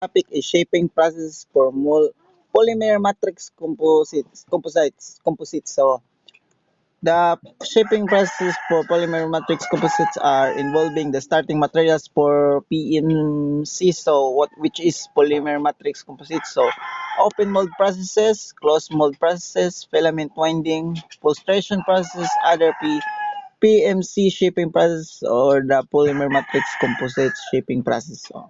Topic is shaping process for polymer matrix composites. So the shaping process for polymer matrix composites are involving the starting materials for PMC. So which is polymer matrix composites? So open mold processes, closed mold processes, filament winding, filtration process, other PMC shaping process, or the polymer matrix composites shaping process. So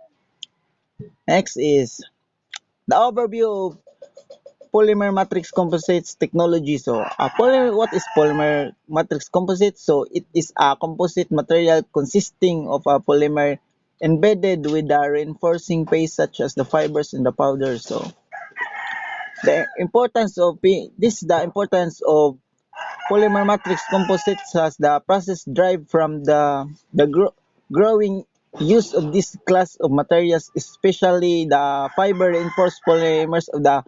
next is the overview of polymer matrix composites technology. So, what is polymer matrix composite? So, it is a composite material consisting of a polymer embedded with a reinforcing paste such as the fibers in the powder. So, this is the importance of polymer matrix composites as the process derived from the growing use of this class of materials, especially the fiber reinforced polymers of the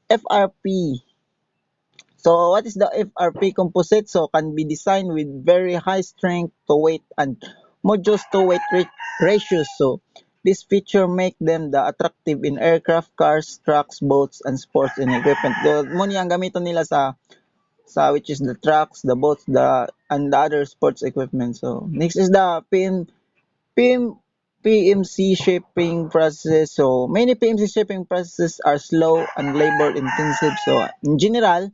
FRP. So what is the FRP composite? So can be designed with very high strength to weight and modulus to weight ratios. So this feature make them the attractive in aircraft, cars, trucks, boats, and sports and equipment. So, muna ang gamiton nila sa which is the trucks, the boats, and the other sports equipment. So next is the PM, PMC shaping process. So many PMC shaping processes are slow and labor intensive. So in general,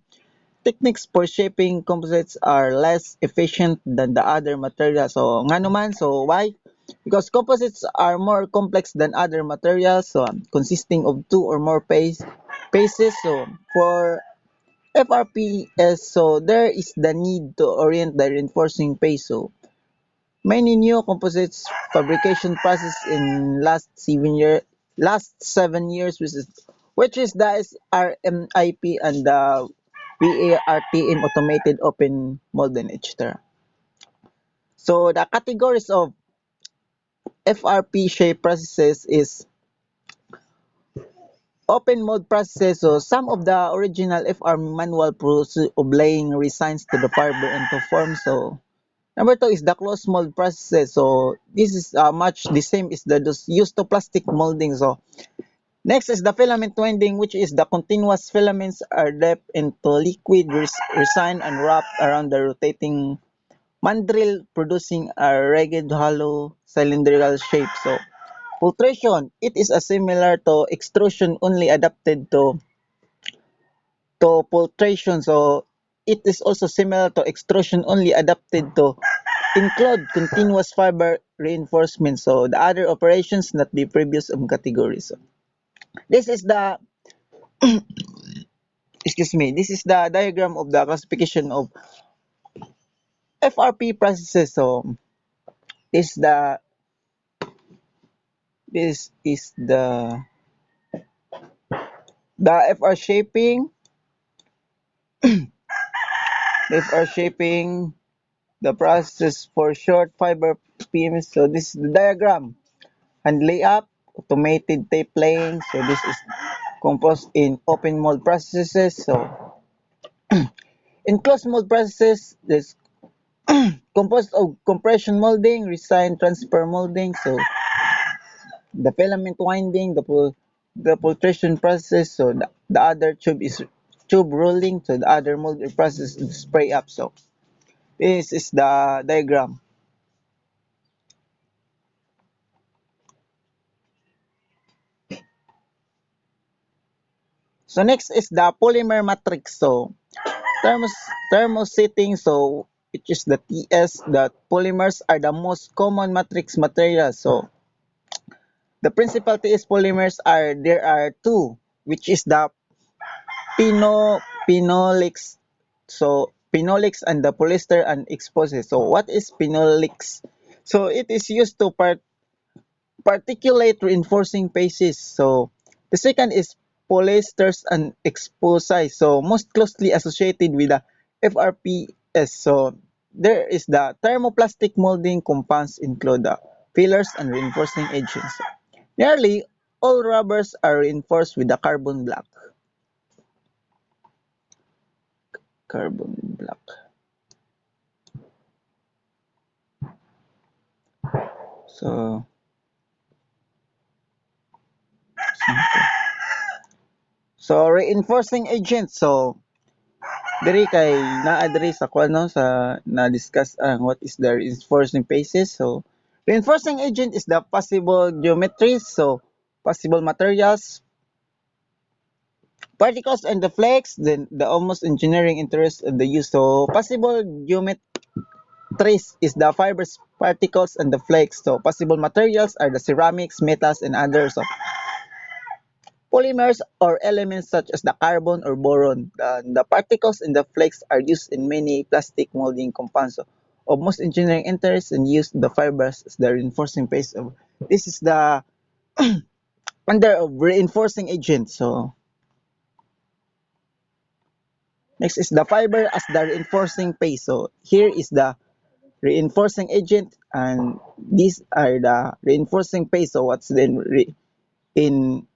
techniques for shaping composites are less efficient than the other materials. So, nga naman, so why? Because composites are more complex than other materials, so consisting of two or more paces. So, for FRPS, so there is the need to orient the reinforcing pace. So, many new composites fabrication process in last 7 years, which is the SRMIP and the VARTM automated open molding, etc. So the categories of FRP shape processes is open mold processes. So some of the original FR manual process of laying resins to the fiber into form. So number two is the closed mold processes. So this is much the same as the used to plastic molding. So next is the filament winding, which is the continuous filaments are dipped into liquid resin and wrapped around the rotating mandrel, producing a ragged, hollow, cylindrical shape. So filtration, it is a similar to extrusion, only adapted to filtration. So it is also similar to extrusion, only adapted to include continuous fiber reinforcement. So the other operations not the previous categories. So this is the this is the diagram of the classification of FRP processes. So this is the FR shaping the process for short fiber PMs. So this is the diagram and layup, automated tape laying. So this is composed in open mold processes. So in closed mold processes, this composed of compression molding, resin transfer molding. So the filament winding, the filtration process. So the other tube is tube rolling. So the other mold process is spray up. So this is the diagram. So next is the polymer matrix. So thermos thermosetting. So which is the TS. The polymers are the most common matrix materials. So the principal TS polymers are there are two, which is the phenolics. So phenolics and the polyester and exposes. So what is phenolics? So it is used to particulate reinforcing bases. So the second is polyesters and exposite. So most closely associated with the FRPS. So there is the thermoplastic molding compounds include the fillers and reinforcing agents. Nearly all rubbers are reinforced with the carbon black. Carbon black. So So reinforcing agent. So diri kay naa diri sa kuan no sa na-discuss ang what is the reinforcing phases. So reinforcing agent is the possible geometries, so possible materials, particles and the flakes, then the almost engineering interest of the use. So possible geometries is the fibers, particles and the flakes. So possible materials are the ceramics, metals and others. So polymers or elements such as the carbon or boron. The particles in the flakes are used in many plastic molding compounds. So, of most engineering interests and use the fibers as the reinforcing base of this is the under of reinforcing agent. So next is the fiber as the reinforcing base. So here is the reinforcing agent and these are the reinforcing base. So what's then in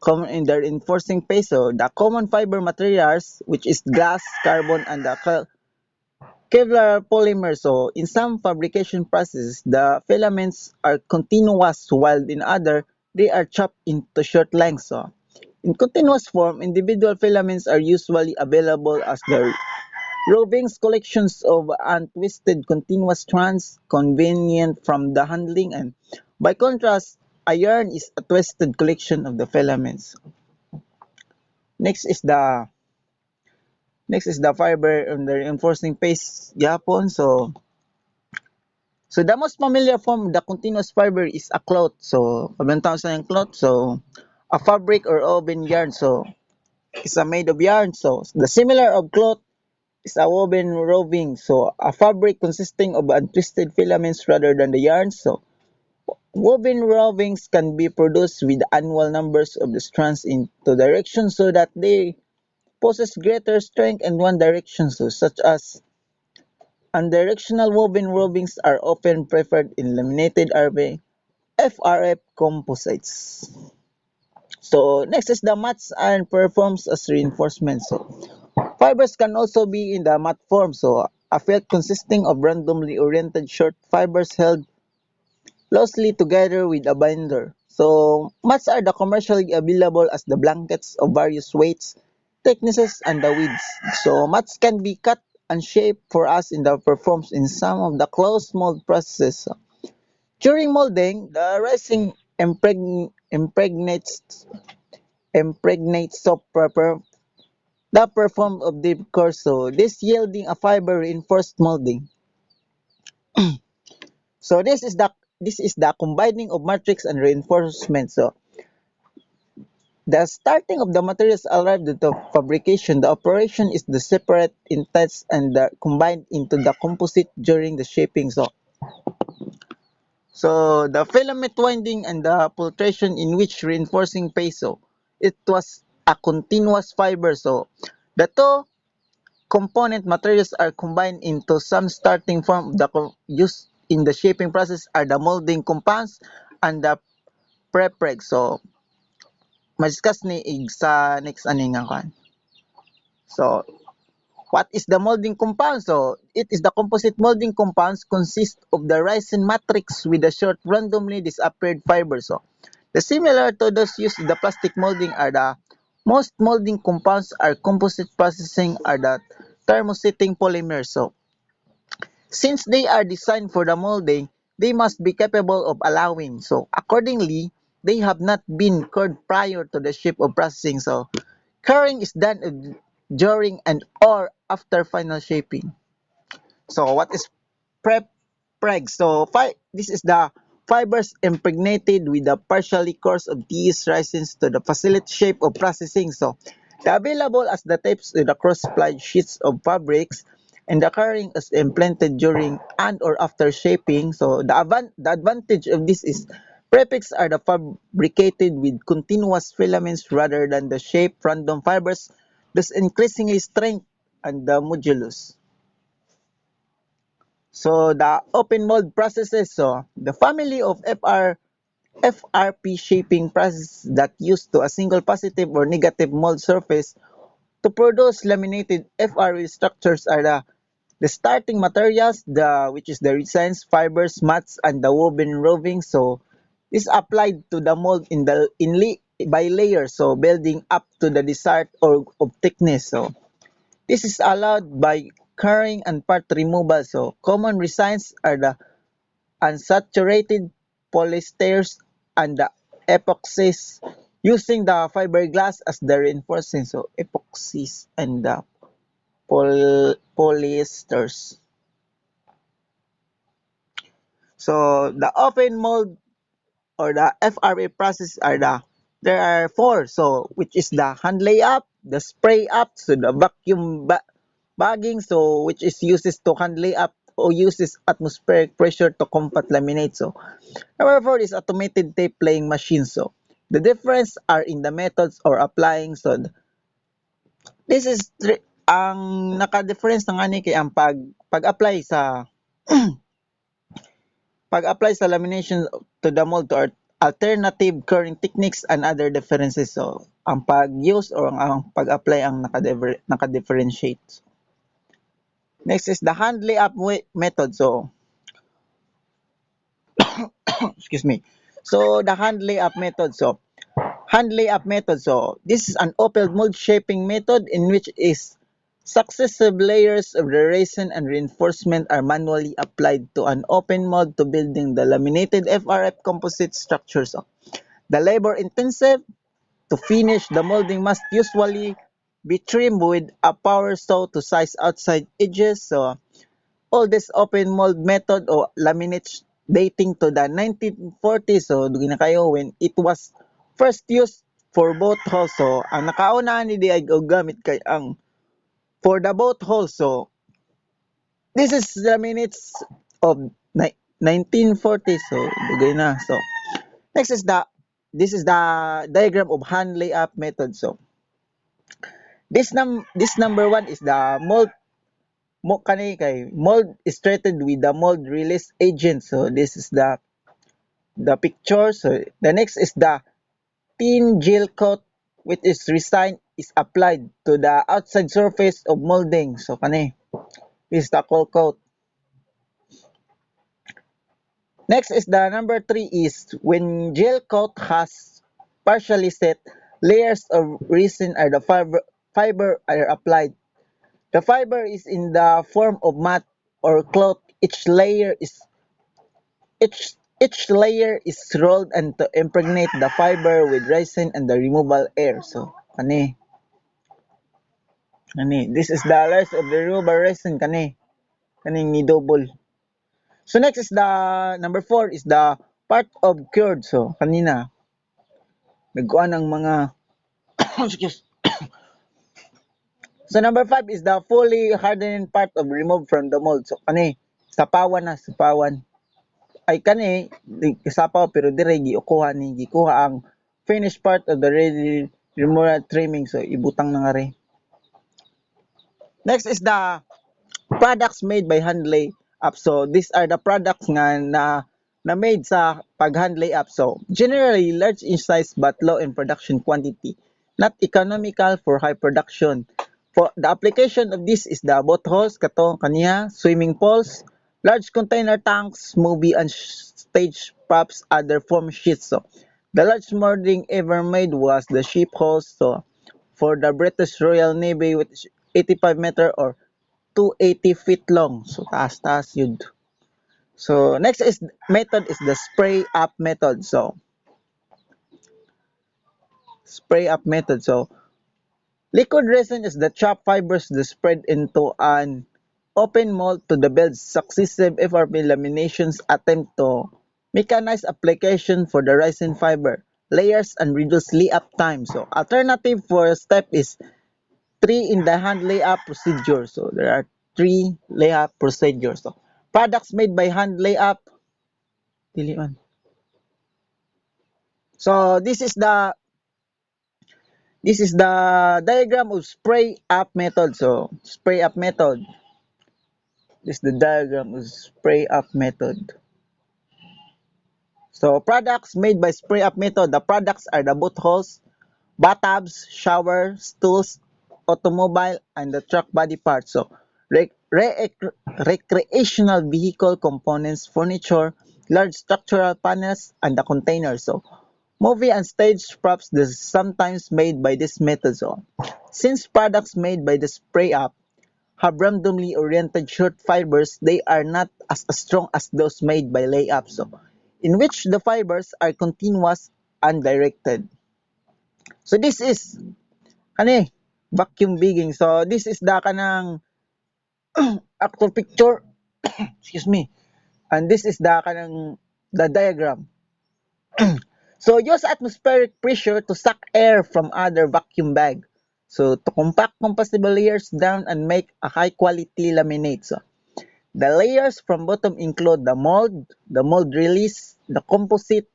common in the reinforcing peso, the common fiber materials, which is glass, carbon, and the Kevlar polymer. So, in some fabrication processes, the filaments are continuous, while in other, they are chopped into short lengths. So, in continuous form, individual filaments are usually available as the rovings collections of untwisted continuous strands, convenient from the handling, and by contrast, a yarn is a twisted collection of the filaments. Next is the next is the fiber on the reinforcing paste yapon. So the most familiar form of the continuous fiber is a cloth. So kabantang sa yung cloth. So a fabric or woven yarn. So it's a made of yarn. So the similar of cloth is a woven roving. So a fabric consisting of untwisted filaments rather than the yarn. So woven rovings can be produced with annual numbers of the strands into direction so that they possess greater strength in one direction, so such as unidirectional woven rovings are often preferred in laminated FRF composites. So next is the mats and performs as reinforcement. So fibers can also be in the mat form. So a felt consisting of randomly oriented short fibers held loosely together with a binder. So mats are the commercially available as the blankets of various weights, thicknesses, and the widths. So mats can be cut and shaped for us in the performs in some of the closed mold processes. During molding, the resin impregnates soap proper the perform of the course. So this yielding a fiber reinforced molding. So this is the combining of matrix and reinforcement. So the starting of the materials arrived at the fabrication, the operation is the separate intense and the combined into the composite during the shaping. So the filament winding and the pultration in which reinforcing peso, it was a continuous fiber. So the two component materials are combined into some starting form. The used in the shaping process are the molding compounds and the prepreg. So ma-discuss ni ig sa next ani nga kan. So what is the molding compound? So it is the composite molding compounds consist of the resin matrix with a short randomly disappeared fiber. So the similar to those used in the plastic molding are the most molding compounds are composite processing are the thermosetting polymers. So since they are designed for the molding, they must be capable of allowing. So accordingly, they have not been cured prior to the shape of processing. So curing is done during and or after final shaping. So what is prep preg? So this is the fibers impregnated with the partially course of these resins to the facilitate shape of processing. So the available as the tapes with the cross-plied sheets of fabrics and the curing is implanted during and or after shaping. So the advantage of this is prepex are the fabricated with continuous filaments rather than the shape random fibers, thus increasingly strength and the modulus. So the open mold processes, so the family of FRP shaping process that used to a single positive or negative mold surface to produce laminated FRP structures are the starting materials, the which is the resins, fibers, mats, and the woven roving. So this applied to the mold by layers, so building up to the desired or of thickness. So this is allowed by curing and part removal. So common resigns are the unsaturated polyesters and the epoxies using the fiberglass as the reinforcing. So epoxies and the polyesters. So the open mold or the FRA process are there are four. So which is the hand layup, the spray up, so the bagging, so which is uses to hand layup or uses atmospheric pressure to combat laminate. So number four is automated tape laying machine. So the difference are in the methods or applying. So this is ang naka-difference ng ani kay ang pag-apply sa lamination to the mold to alternative curing techniques and other differences. So, ang pag-use or ang pag-apply ang naka-differentiate. Next is the hand layup method. So, excuse me. So, the hand layup method. So, hand layup method. So, this is an open mold shaping method in which is successive layers of the resin and reinforcement are manually applied to an open mold to building the laminated FRF composite structure. So, the labor intensive to finish the molding must usually be trimmed with a power saw to size outside edges. So, all this open mold method o laminates dating to the 1940s. So, dugi na kayo when it was first used for boat hulls. So, ang nakaunahan ni di ay gamit kay ang for the boat hulls. So, this is laminates of 1940s. So, dugay na. So, next is this is the diagram of hand layup method. So, this number one is the mold is treated with the mold release agent. So this is the picture. So the next is the thin gel coat which is resin is applied to the outside surface of molding. So this is the cold coat. Next is the number three is when gel coat has partially set, layers of resin or the fiber are applied. The fiber is in the form of mat or cloth. Each layer is rolled and to impregnate the fiber with resin and the removal air. So this is the layers of the removal resin ni double. So next is the number four is the part of cured. So kanina nagkuan ng mga excuse. So number five is the fully hardened part of removed from the mold. So sapawan. Ay kasapaw pero dire gikuha ang finished part of the ready removal trimming. So ibutang na nga rin. Next is the products made by hand lay up. So these are the products nga na made sa pag hand lay up. So generally large in size but low in production quantity, not economical for high production. For the application of this is the boat hulls kaniya, swimming pools, large container tanks, movie and stage props, other foam sheets. So the largest molding ever made was the ship hulls. So for the British Royal Navy with 85 meter or 280 feet long. So taas yun. So next is method is the spray up method. So spray up method. So liquid resin is the chopped fibers that spread into an open mold to the build successive FRP laminations attempt to mechanize application for the resin fiber layers and reduce layup time. So alternative for step is three in the hand layup procedure. So there are three layup procedures. So products made by hand layup. Dili man. So this is the diagram of spray up method. So spray up method. This is the diagram of spray up method. So products made by spray up method. The products are the boat hulls, bathtubs, shower, stools, automobile, and the truck body parts. So recreational vehicle components, furniture, large structural panels, and the containers. So Movie and stage props is sometimes made by this method. So, since products made by the spray up have randomly oriented short fibers, they are not as strong as those made by layup. So, in which the fibers are continuous and directed. So this is ano vacuum bagging. So this is the kanang actual picture. Excuse me. And this is the kanang the diagram. So use atmospheric pressure to suck air from other vacuum bag. So to compact combustible layers down and make a high quality laminate. So the layers from bottom include the mold release, the composite,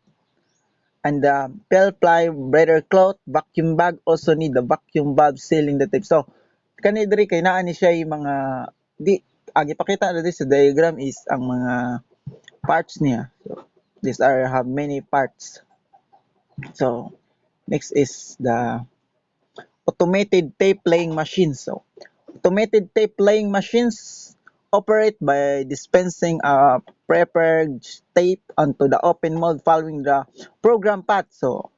and the pel ply breather cloth. Vacuum bag also need the vacuum valve sealing the tape. So kani diri kay naa ni siya yung mga di gipakita na diri sa diagram is ang mga parts niya. So these are have many parts. So next is the automated tape laying machine. So automated tape laying machines operate by dispensing a prepared tape onto the open mold following the program path. So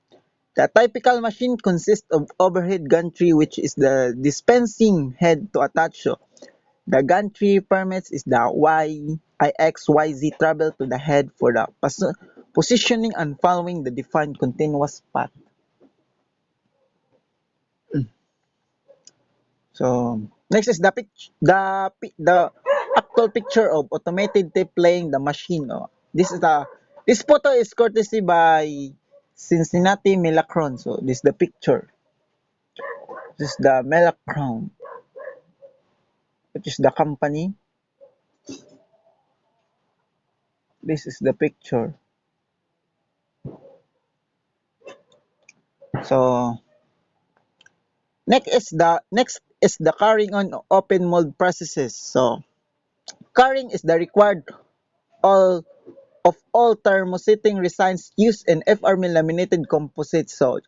the typical machine consists of overhead gantry, which is the dispensing head to attach. So the gantry permits is the YIXYZ travel to the head for the positioning and following the defined continuous path. So next is the actual picture of automated tape playing the machine. Oh. This photo is courtesy by Cincinnati Milacron. So this is the picture. This is the Milacron, which is the company. This is the picture. So next is the carrying on open mold processes. So carrying is the required all of all thermosetting resins used in FRM laminated composites. So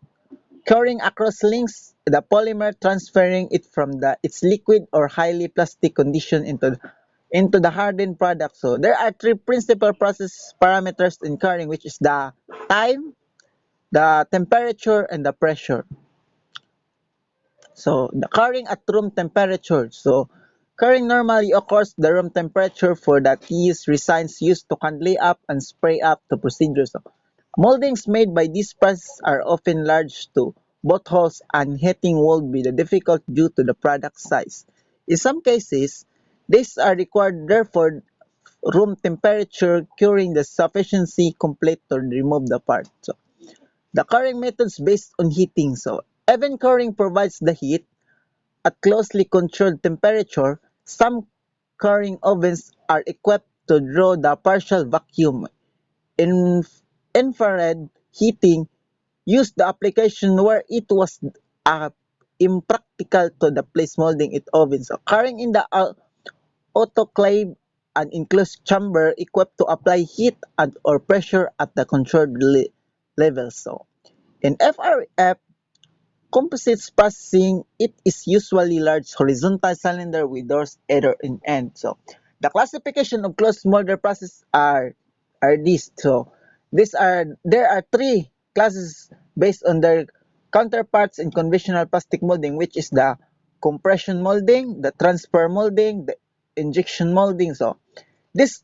carrying across links the polymer, transferring it from its liquid or highly plastic condition into the hardened product. So there are three principal process parameters in carrying, which is the time, the temperature, and the pressure. So the curing at room temperature. So curing normally occurs the room temperature for the teas resins used to conlay up and spray up the procedure. So moldings made by this process are often large to both holes, and heating would be difficult due to the product size. In some cases, these are required therefore room temperature curing the sufficiency complete to remove the part. So the curing methods based on heating. So even curing provides the heat at closely controlled temperature. Some curing ovens are equipped to draw the partial vacuum. In infrared heating used the application where it was uh, impractical to the place molding it ovens. So curing in the autoclave, an enclosed chamber equipped to apply heat and or pressure at the controlled level. So in FRF composites processing, it is usually large horizontal cylinder with doors either in end. So the classification of closed molder process are these. So there are three classes based on their counterparts in conventional plastic molding, which is the compression molding, the transfer molding, the injection molding. So this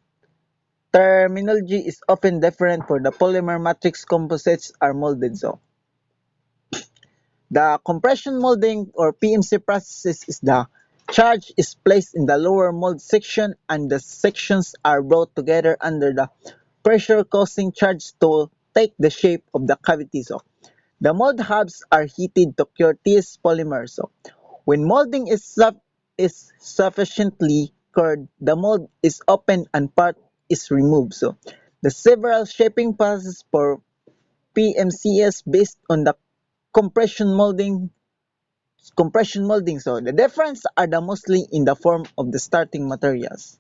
terminology is often different for the polymer matrix composites are molded. So the compression molding or PMC process is the charge is placed in the lower mold section and the sections are brought together under the pressure causing charge to take the shape of the cavity. So the mold hubs are heated to cure these polymers. So when molding is sufficiently cured, the mold is opened and part is removed. So the several shaping processes for PMCS based on the compression molding so the difference are the mostly in the form of the starting materials.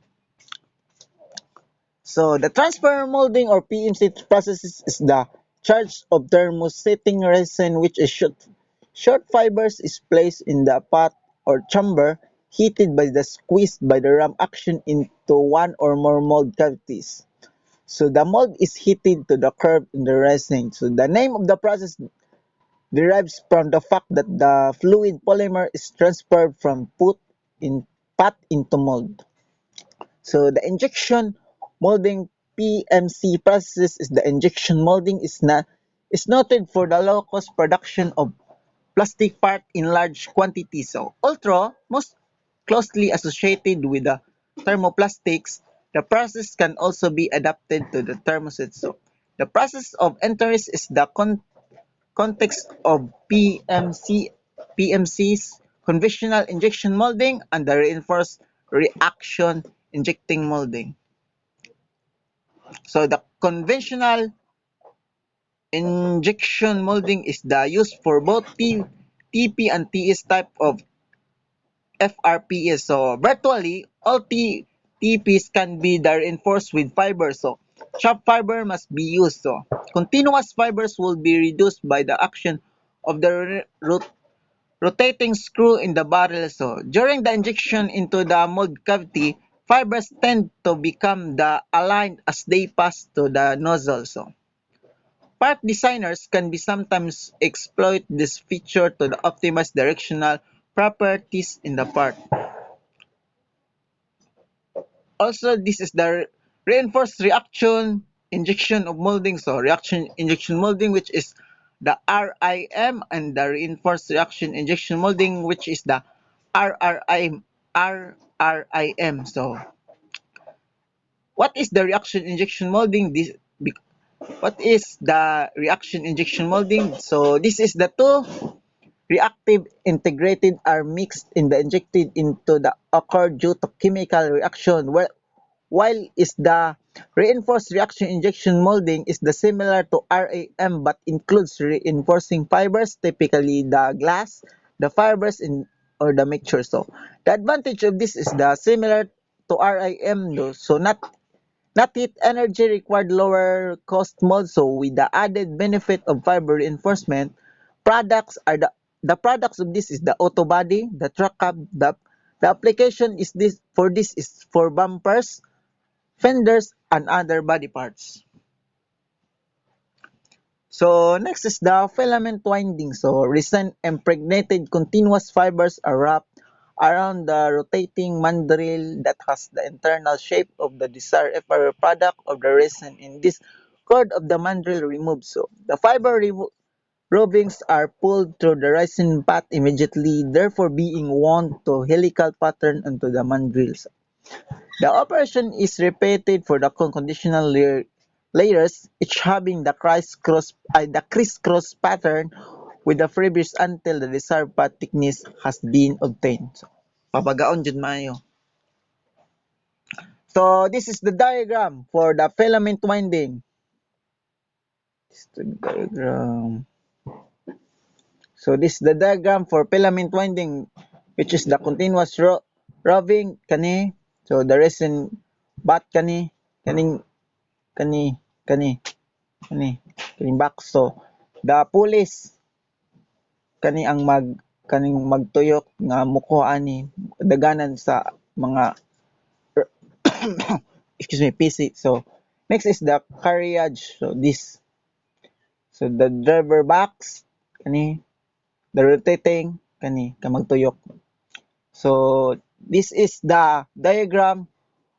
So the transfer molding or PMC process is the charge of thermosetting resin, which is short fibers is placed in the pot or chamber heated by the squeeze by the ram action into one or more mold cavities. So the mold is heated to the curve in the resin. So the name of the process derives from the fact that the fluid polymer is transferred from pot into mold. So the injection molding PMC process is the injection molding is noted for the low cost production of plastic part in large quantities. So although most closely associated with the thermoplastics, the process can also be adapted to the thermoset. So the process of interest is the context of PMCs, conventional injection molding, and the reinforced reaction injecting molding. So the conventional injection molding is the use for both TP and TS type of FRPs. So virtually all TPs can be reinforced with fiber. So sharp fiber must be used. So continuous fibers will be reduced by the action of the rotating screw in the barrel. So during the injection into the mold cavity, fibers tend to become the aligned as they pass to the nozzle. So part designers can be sometimes exploit this feature to the optimize directional properties in the part. Also, this is the reinforced reaction injection of molding. So reaction injection molding, which is the RIM, and the reinforced reaction injection molding, which is the RRIM. RRIM. So what is the reaction injection molding? What is the reaction injection molding? So this is the two reactive integrated are mixed in the injected into the occur due to chemical reaction. While is the reinforced reaction injection molding is the similar to RAM but includes reinforcing fibers, typically the glass, the fibers in or the mixture. So the advantage of this is the similar to RAM though, so not heat energy required lower cost mold. So with the added benefit of fiber reinforcement, the products of this is the auto body, the truck cab, the application is this is for bumpers, fenders, and other body parts. So next is the filament winding. So resin impregnated continuous fibers are wrapped around the rotating mandrel that has the internal shape of the desired FR product of the resin. In this cord of the mandrel removed. So the rovings are pulled through the resin path immediately, therefore being wound to helical pattern onto the mandrels. The operation is repeated for the conditional layers, each having the crisscross pattern with the freebies until the desired path thickness has been obtained. So, papagaon jud maayo. So this is the diagram for the filament winding. This is the diagram. So this is the diagram for filament winding, which is the continuous roving kani. So the resin bat kaning kani kani kani kaning box. So the pulleys kani ang kaning magtuyok nga muko ani daganan sa mga excuse me PC. So next is the carriage. So this, so the driver box kani, the rotating kani ka magtuyok. So this is the diagram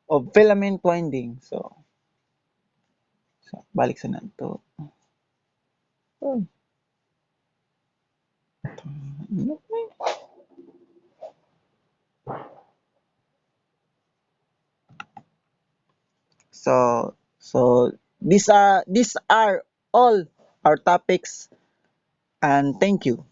of filament winding. So balik sa nato. Oh, ano ba yun? So these are all our topics, and thank you.